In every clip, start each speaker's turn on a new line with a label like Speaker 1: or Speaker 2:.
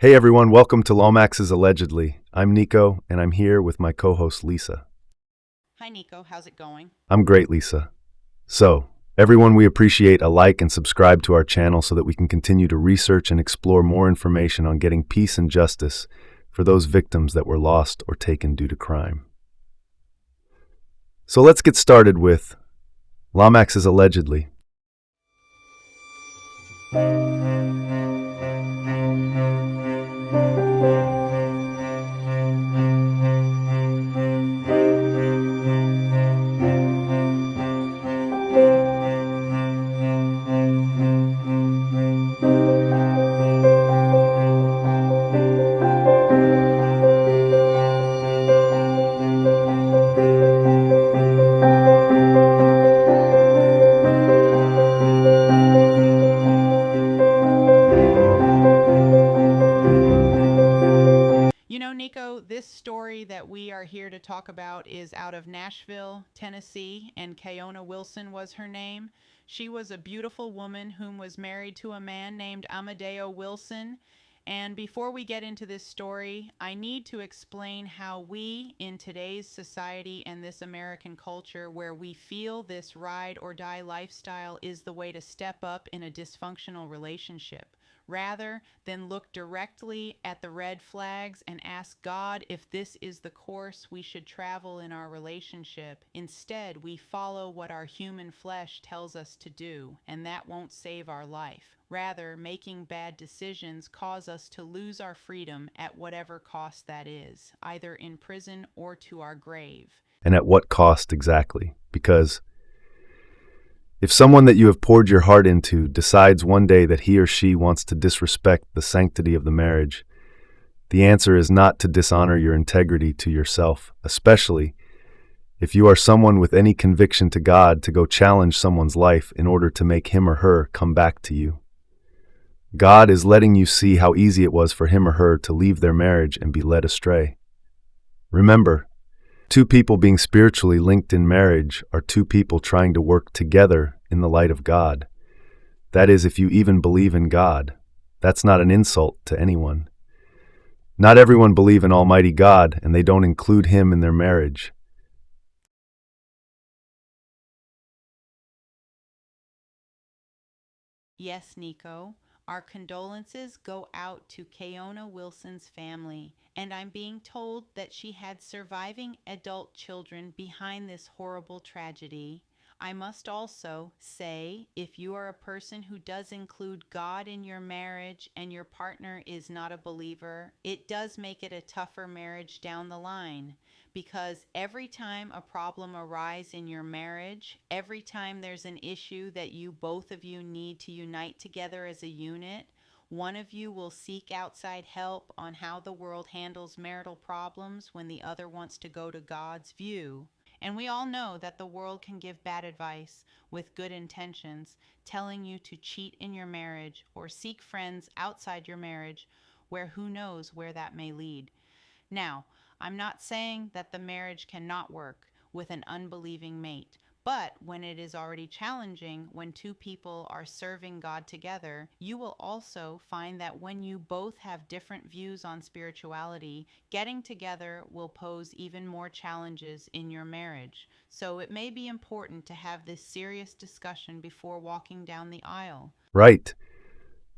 Speaker 1: Hey everyone, welcome to LAUMAX'S Allegedly. I'm Nico, and I'm here with my co-host Lisa.
Speaker 2: Hi, Nico. How's it going?
Speaker 1: I'm great, Lisa. So, everyone, we appreciate a like and subscribe to our channel so that we can continue to research and explore more information on getting peace and justice for those victims that were lost or taken due to crime. So let's get started with LAUMAX'S Allegedly.
Speaker 2: Nico, this story that we are here to talk about is out of Nashville, Tennessee, and Keiona Wilson was her name. She was a beautiful woman whom was married to a man named Amadeo Wilson. And before we get into this story, I need to explain how we, in today's society and this American culture, where we feel this ride or die lifestyle is the way to step up in a dysfunctional relationship, rather than look directly at the red flags and ask God if this is the course we should travel in our relationship. Instead, we follow what our human flesh tells us to do, and that won't save our life. Rather, making bad decisions cause us to lose our freedom at whatever cost that is, either in prison or to our grave.
Speaker 1: And at what cost exactly? Because if someone that you have poured your heart into decides one day that he or she wants to disrespect the sanctity of the marriage, the answer is not to dishonor your integrity to yourself, especially if you are someone with any conviction to God to go challenge someone's life in order to make him or her come back to you. God is letting you see how easy it was for him or her to leave their marriage and be led astray. Remember, two people being spiritually linked in marriage are two people trying to work together in the light of God. That is, if you even believe in God. That's not an insult to anyone. Not everyone believes in Almighty God, and they don't include Him in their marriage.
Speaker 2: Yes, Nico. Our condolences go out to Keiona Wilson's family, and I'm being told that she had surviving adult children behind this horrible tragedy. I must also say, if you are a person who does include God in your marriage and your partner is not a believer, it does make it a tougher marriage down the line. Because every time a problem arises in your marriage, every time there's an issue that you both of you need to unite together as a unit, one of you will seek outside help on how the world handles marital problems when the other wants to go to God's view. And we all know that the world can give bad advice with good intentions, telling you to cheat in your marriage or seek friends outside your marriage, where who knows where that may lead. Now, I'm not saying that the marriage cannot work with an unbelieving mate, but when it is already challenging, when two people are serving God together, you will also find that when you both have different views on spirituality, getting together will pose even more challenges in your marriage. So it may be important to have this serious discussion before walking down the aisle.
Speaker 1: Right.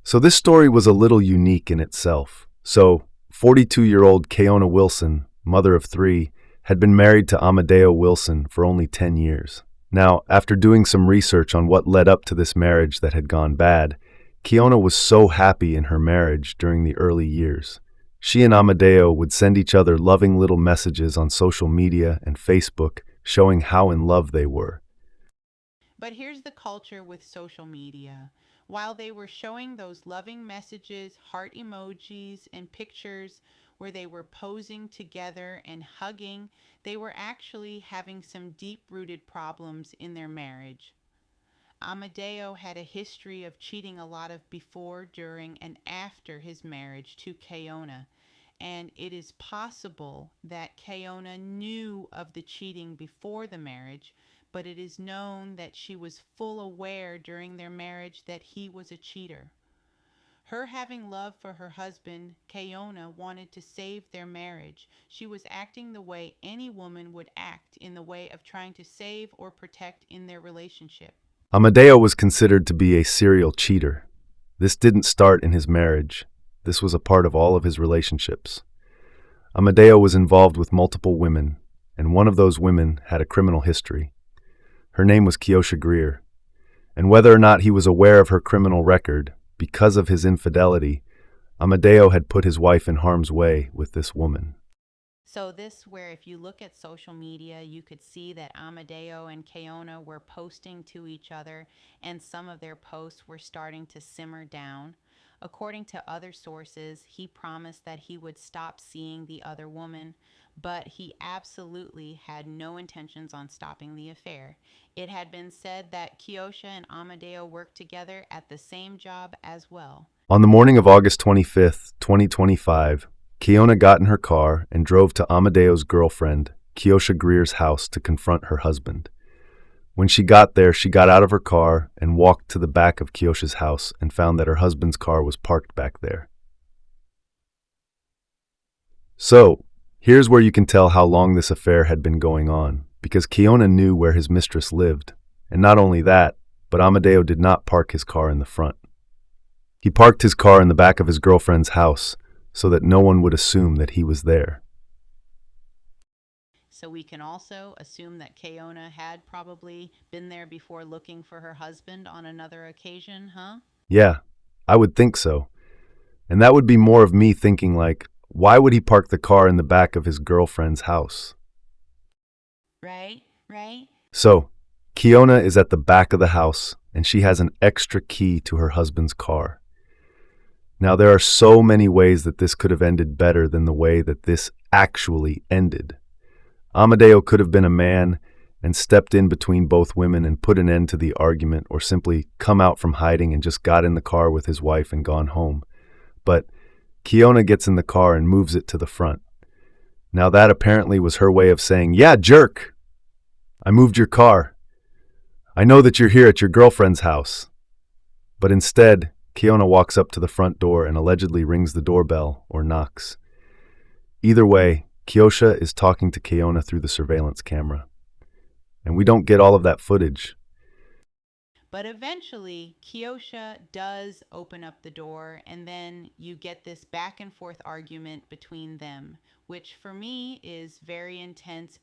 Speaker 1: So this story was a little unique in itself. So, 42-year-old Keiona Wilson, mother of three, had been married to Amadeo Wilson for only 10 years. Now, after doing some research on what led up to this marriage that had gone bad, Keiona was so happy in her marriage during the early years. She and Amadeo would send each other loving little messages on social media and Facebook showing how in love they were.
Speaker 2: But here's the culture with social media. While they were showing those loving messages, heart emojis, and pictures where they were posing together and hugging, they were actually having some deep rooted problems in their marriage. Amadeo had a history of cheating a lot of before, during, and after his marriage to Keiona. And it is possible that Keiona knew of the cheating before the marriage, but it is known that she was full aware during their marriage that he was a cheater. Her having love for her husband, Keiona wanted to save their marriage. She was acting the way any woman would act in the way of trying to save or protect in their relationship.
Speaker 1: Amadeo was considered to be a serial cheater. This didn't start in his marriage. This was a part of all of his relationships. Amadeo was involved with multiple women, and one of those women had a criminal history. Her name was Keiona Greer, and whether or not he was aware of her criminal record, because of his infidelity, Amadeo had put his wife in harm's way with this woman.
Speaker 2: So this where if you look at social media, you could see that Amadeo and Keiona were posting to each other, and some of their posts were starting to simmer down. According to other sources, he promised that he would stop seeing the other woman, but he absolutely had no intentions on stopping the affair. It had been said that Keiona and Amadeo worked together at the same job as well.
Speaker 1: On the morning of August 25th, 2025, Keiona got in her car and drove to Amadeo's girlfriend, Keiona Greer's house to confront her husband. When she got there, she got out of her car and walked to the back of Keiona's house and found that her husband's car was parked back there. So, here's where you can tell how long this affair had been going on, because Keiona knew where his mistress lived. And not only that, but Amadeo did not park his car in the front. He parked his car in the back of his girlfriend's house so that no one would assume that he was there.
Speaker 2: So we can also assume that Keiona had probably been there before looking for her husband on another occasion, huh?
Speaker 1: Yeah, I would think so. And that would be more of me thinking like, why would he park the car in the back of his girlfriend's house?
Speaker 2: Right?
Speaker 1: So, Keiona is at the back of the house and she has an extra key to her husband's car. Now, there are so many ways that this could have ended better than the way that this actually ended. Amadeo could have been a man and stepped in between both women and put an end to the argument, or simply come out from hiding and just got in the car with his wife and gone home. But Keiona gets in the car and moves it to the front. Now that apparently was her way of saying, "Yeah, jerk! I moved your car. I know that you're here at your girlfriend's house." But instead, Keiona walks up to the front door and allegedly rings the doorbell or knocks. Either way, Keiona is talking to Keiona through the surveillance camera. And we don't get all of that footage.
Speaker 2: But eventually, Keiona does open up the door, and then you get this back and forth argument between them, which for me is very intense,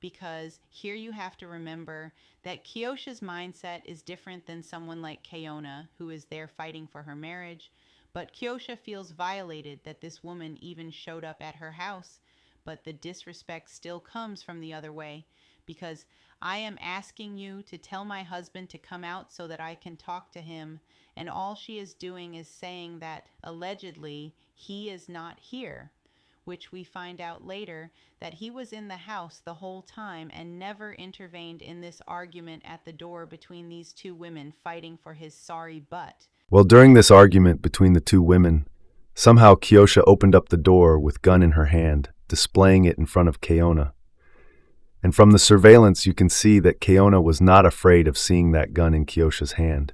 Speaker 2: because here you have to remember that Keiona's mindset is different than someone like Keiona, who is there fighting for her marriage. But Keiona feels violated that this woman even showed up at her house, but the disrespect still comes from the other way, because I am asking you to tell my husband to come out so that I can talk to him, and all she is doing is saying that allegedly he is not here, which we find out later that he was in the house the whole time and never intervened in this argument at the door between these two women fighting for his sorry butt.
Speaker 1: Well, during this argument between the two women, somehow Keiona opened up the door with gun in her hand, displaying it in front of Keiona. And from the surveillance, you can see that Keiona was not afraid of seeing that gun in Keiona's hand.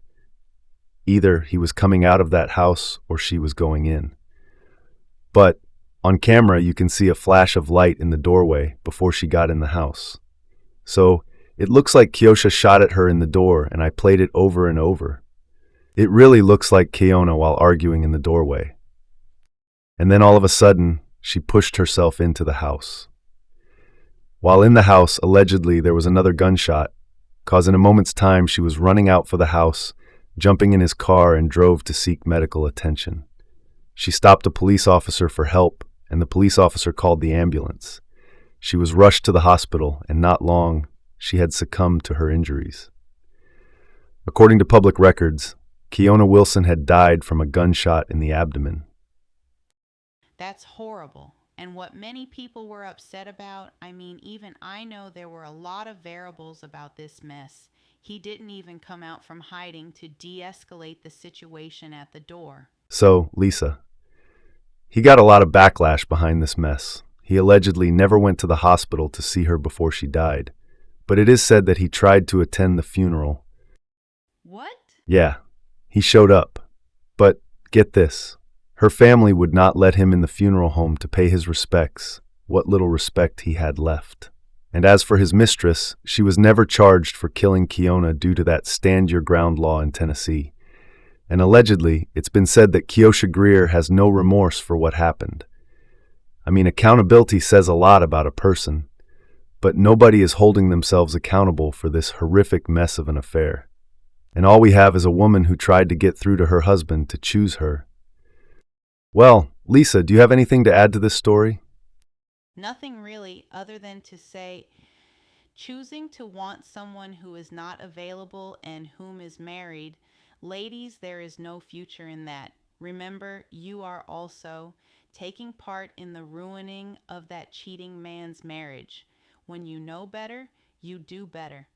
Speaker 1: Either he was coming out of that house or she was going in. But on camera, you can see a flash of light in the doorway before she got in the house. So it looks like Keiona shot at her in the door, and I played it over and over. It really looks like Keiona while arguing in the doorway. And then all of a sudden, she pushed herself into the house. While in the house, allegedly, there was another gunshot, cause in a moment's time she was running out for the house, jumping in his car, and drove to seek medical attention. She stopped a police officer for help, and the police officer called the ambulance. She was rushed to the hospital, and not long, she had succumbed to her injuries. According to public records, Keiona Wilson had died from a gunshot in the abdomen.
Speaker 2: That's horrible. And what many people were upset about, I mean, even I know there were a lot of variables about this mess. He didn't even come out from hiding to de-escalate the situation at the door.
Speaker 1: So, Lisa, he got a lot of backlash behind this mess. He allegedly never went to the hospital to see her before she died. But it is said that he tried to attend the funeral.
Speaker 2: What?
Speaker 1: Yeah, he showed up. But Get this. Her family would not let him in the funeral home to pay his respects, what little respect he had left. And as for his mistress, she was never charged for killing Keiona due to that stand-your-ground law in Tennessee. And allegedly, it's been said that Keiona Greer has no remorse for what happened. I mean, accountability says a lot about a person, but nobody is holding themselves accountable for this horrific mess of an affair. And all we have is a woman who tried to get through to her husband to choose her. Well, Lisa, do you have anything to add to this story?
Speaker 2: Nothing really, other than to say, choosing to want someone who is not available and whom is married, ladies, there is no future in that. Remember, you are also taking part in the ruining of that cheating man's marriage. When you know better, you do better.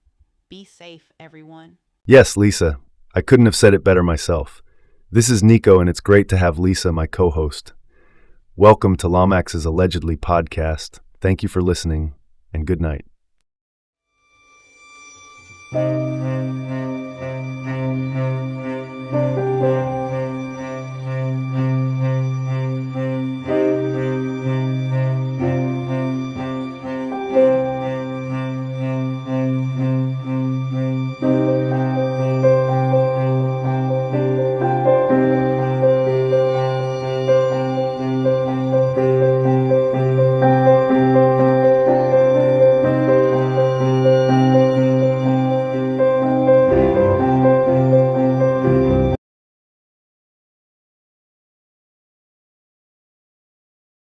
Speaker 2: Be safe, everyone.
Speaker 1: Yes, Lisa. I couldn't have said it better myself. This is Nico, and it's great to have Lisa, my co-host. Welcome to LAUMAX'S Allegedly podcast. Thank you for listening, and good night.